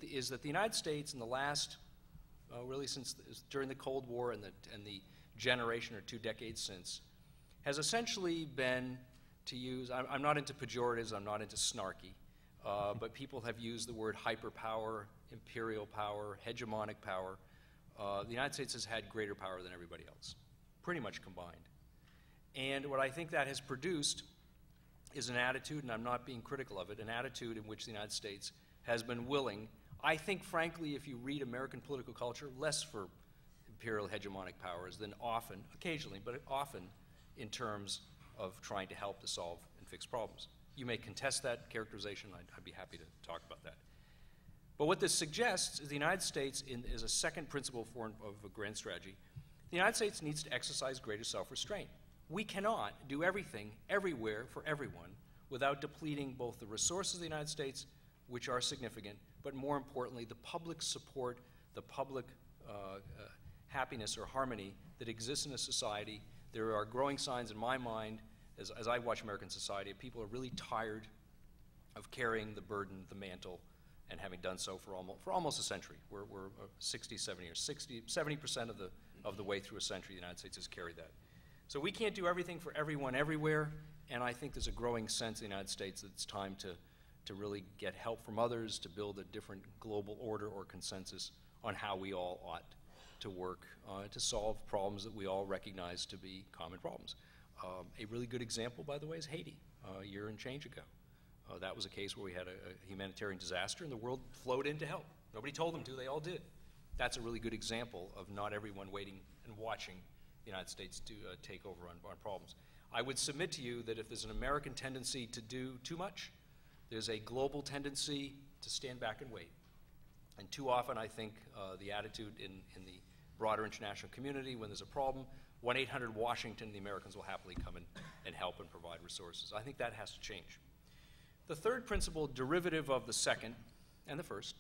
is that the United States in the last, really since during the Cold War and the generation or 2 decades since, has essentially been, to use, I'm not into pejoratives, I'm not into snarky, but people have used the word hyperpower, imperial power, hegemonic power. The United States has had greater power than everybody else, pretty much combined. And what I think that has produced is an attitude, and I'm not being critical of it, an attitude in which the United States has been willing, I think, frankly, if you read American political culture, less for imperial hegemonic powers than often, occasionally, but often in terms of trying to help to solve and fix problems. You may contest that characterization. I'd be happy to talk about that. But what this suggests is the United States, as a second principle of a grand strategy, the United States needs to exercise greater self-restraint. We cannot do everything, everywhere, for everyone, without depleting both the resources of the United States, which are significant, but more importantly, the public support, the public happiness or harmony that exists in a society. There are growing signs in my mind, as I watch American society, people are really tired of carrying the burden, the mantle, and having done so for almost a century. We're 60, 70 years. 70% of the way through a century, the United States has carried that. So we can't do everything for everyone everywhere, and I think there's a growing sense in the United States that it's time to really get help from others, to build a different global order or consensus on how we all ought to work to solve problems that we all recognize to be common problems. A really good example, by the way, is Haiti, a year and change ago. That was a case where we had a humanitarian disaster and the world flowed in to help. Nobody told them to, they all did. That's a really good example of not everyone waiting and watching the United States to take over on problems. I would submit to you that if there's an American tendency to do too much, there's a global tendency to stand back and wait. And too often, I think, the attitude in the broader international community, when there's a problem, 1-800-WASHINGTON, the Americans will happily come in and help and provide resources. I think that has to change. The third principle, derivative of the second and the first,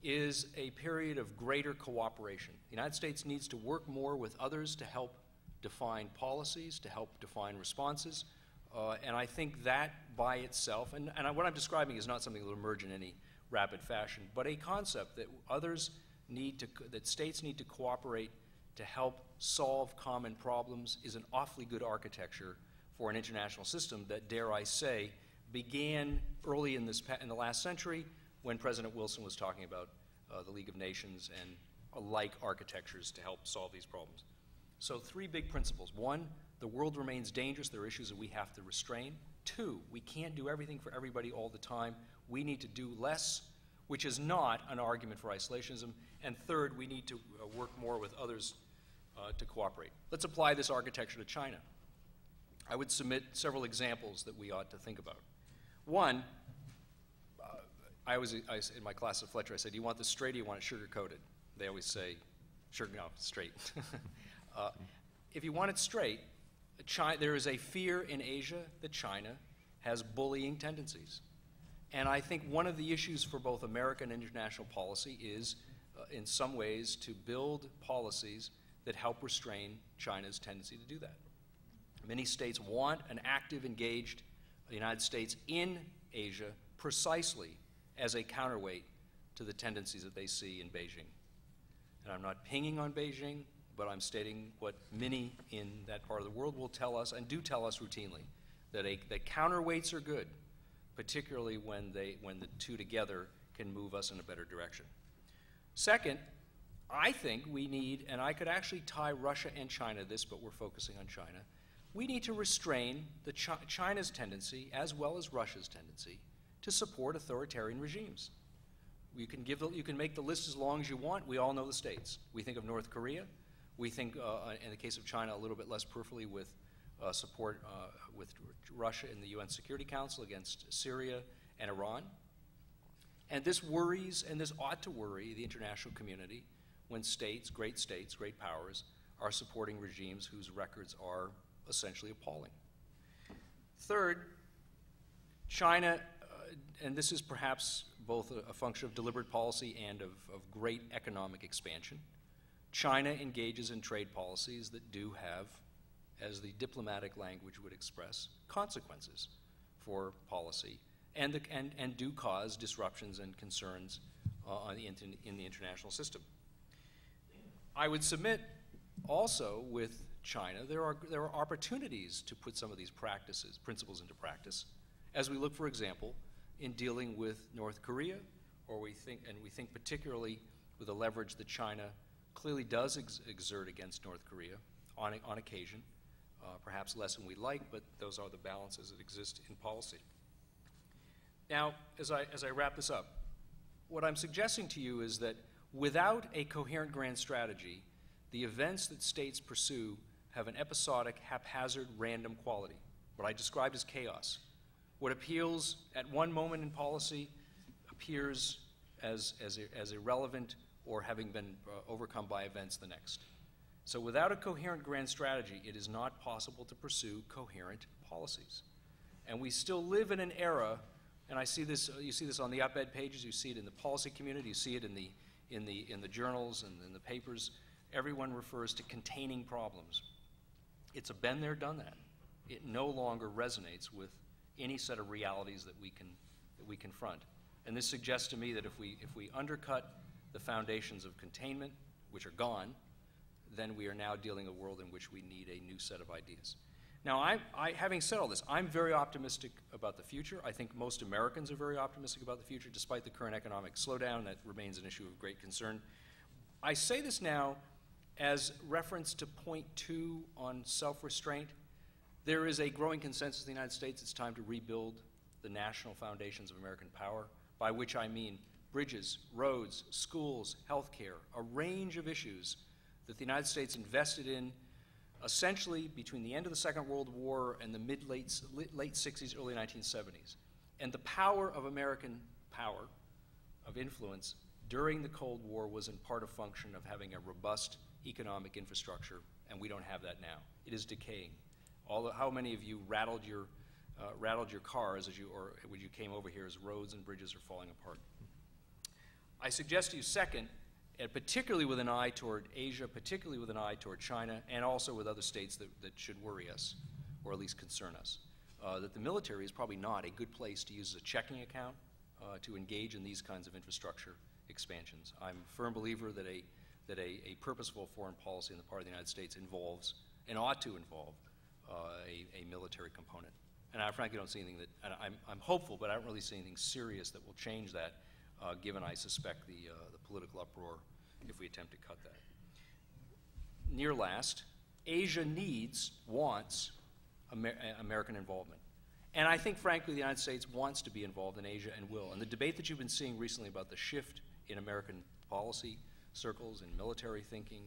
is a period of greater cooperation. The United States needs to work more with others to help define policies, to help define responses, and I think that by itself, and what I'm describing is not something that will emerge in any rapid fashion, but a concept that that states need to cooperate to help solve common problems is an awfully good architecture for an international system that, dare I say, began early in the last century when President Wilson was talking about the League of Nations and alike architectures to help solve these problems. So 3 big principles. 1, the world remains dangerous. There are issues that we have to restrain. 2, we can't do everything for everybody all the time. We need to do less, which is not an argument for isolationism. And 3rd, we need to work more with others to cooperate. Let's apply this architecture to China. I would submit several examples that we ought to think about. 1, in my class at Fletcher, I said, do you want this straight or do you want it sugar-coated? They always say, no, straight. If you want it straight, there is a fear in Asia that China has bullying tendencies. And I think one of the issues for both American and international policy is, in some ways, to build policies that help restrain China's tendency to do that. Many states want an active, engaged United States in Asia precisely as a counterweight to the tendencies that they see in Beijing. And I'm not pinging on Beijing, but I'm stating what many in that part of the world will tell us, and do tell us routinely, that counterweights are good, particularly when the two together can move us in a better direction. Second, I think we need, and I could actually tie Russia and China to this, but we're focusing on China, we need to restrain China's tendency, as well as Russia's tendency, to support authoritarian regimes. You can make the list as long as you want. We all know the states. We think of North Korea. We think, in the case of China, a little bit less peripherally with support with Russia in the UN Security Council against Syria and Iran. And this worries, and this ought to worry, the international community when states, great powers, are supporting regimes whose records are essentially appalling. Third, China, and this is perhaps both a function of deliberate policy and of great economic expansion, China engages in trade policies that do have, as the diplomatic language would express, consequences for policy and do cause disruptions and concerns in the international system. I would submit also with China, there are opportunities to put some of these principles into practice, as we look, for example, in dealing with North Korea, or we think particularly with the leverage that China clearly does exert against North Korea on occasion, perhaps less than we'd like, but those are the balances that exist in policy. Now, as I wrap this up, what I'm suggesting to you is that without a coherent grand strategy, the events that states pursue have an episodic, haphazard, random quality, what I described as chaos. What appeals at one moment in policy appears as irrelevant or having been overcome by events the next. So without a coherent grand strategy, it is not possible to pursue coherent policies. And we still live in an era, and I see this, you see this on the op-ed pages, you see it in the policy community, you see it in the journals and in the papers. Everyone refers to containing problems. It's a been there, done that. It no longer resonates with any set of realities that we confront. And this suggests to me that if we undercut the foundations of containment, which are gone, then we are now dealing in a world in which we need a new set of ideas. Now, having said all this, I'm very optimistic about the future. I think most Americans are very optimistic about the future, despite the current economic slowdown. That remains an issue of great concern. I say this now as reference to point 2 on self-restraint. There is a growing consensus in the United States it's time to rebuild the national foundations of American power, by which I mean bridges, roads, schools, healthcare, a range of issues that the United States invested in essentially between the end of the Second World War and the late 60s, early 1970s. And the power of American power, of influence, during the Cold War was in part a function of having a robust economic infrastructure, and we don't have that now. It is decaying. How many of you rattled your cars when you came over here as roads and bridges are falling apart? I suggest to you, second, and particularly with an eye toward Asia, particularly with an eye toward China, and also with other states that should worry us, or at least concern us, that the military is probably not a good place to use as a checking account to engage in these kinds of infrastructure expansions. I'm a firm believer that a purposeful foreign policy on the part of the United States involves, and ought to involve, a military component. And I frankly don't see anything that, and I'm hopeful, but I don't really see anything serious that will change that, given I suspect the political uproar if we attempt to cut that. Near last, Asia wants American involvement. And I think, frankly, the United States wants to be involved in Asia and will. And the debate that you've been seeing recently about the shift in American policy circles and military thinking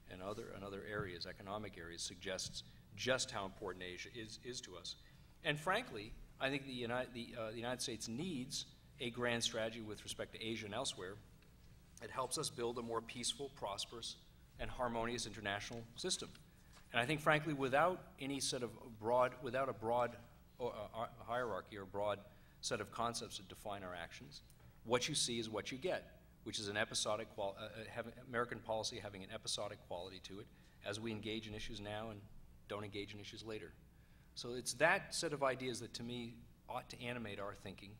and other areas, economic areas, suggests just how important Asia is to us. And frankly, I think the United States needs a grand strategy with respect to Asia and elsewhere. It helps us build a more peaceful, prosperous, and harmonious international system. And I think, frankly, without any set of without a broad hierarchy or broad set of concepts that define our actions, what you see is what you get, which is an episodic American policy having an episodic quality to it as we engage in issues now and don't engage in issues later. So it's that set of ideas that, to me, ought to animate our thinking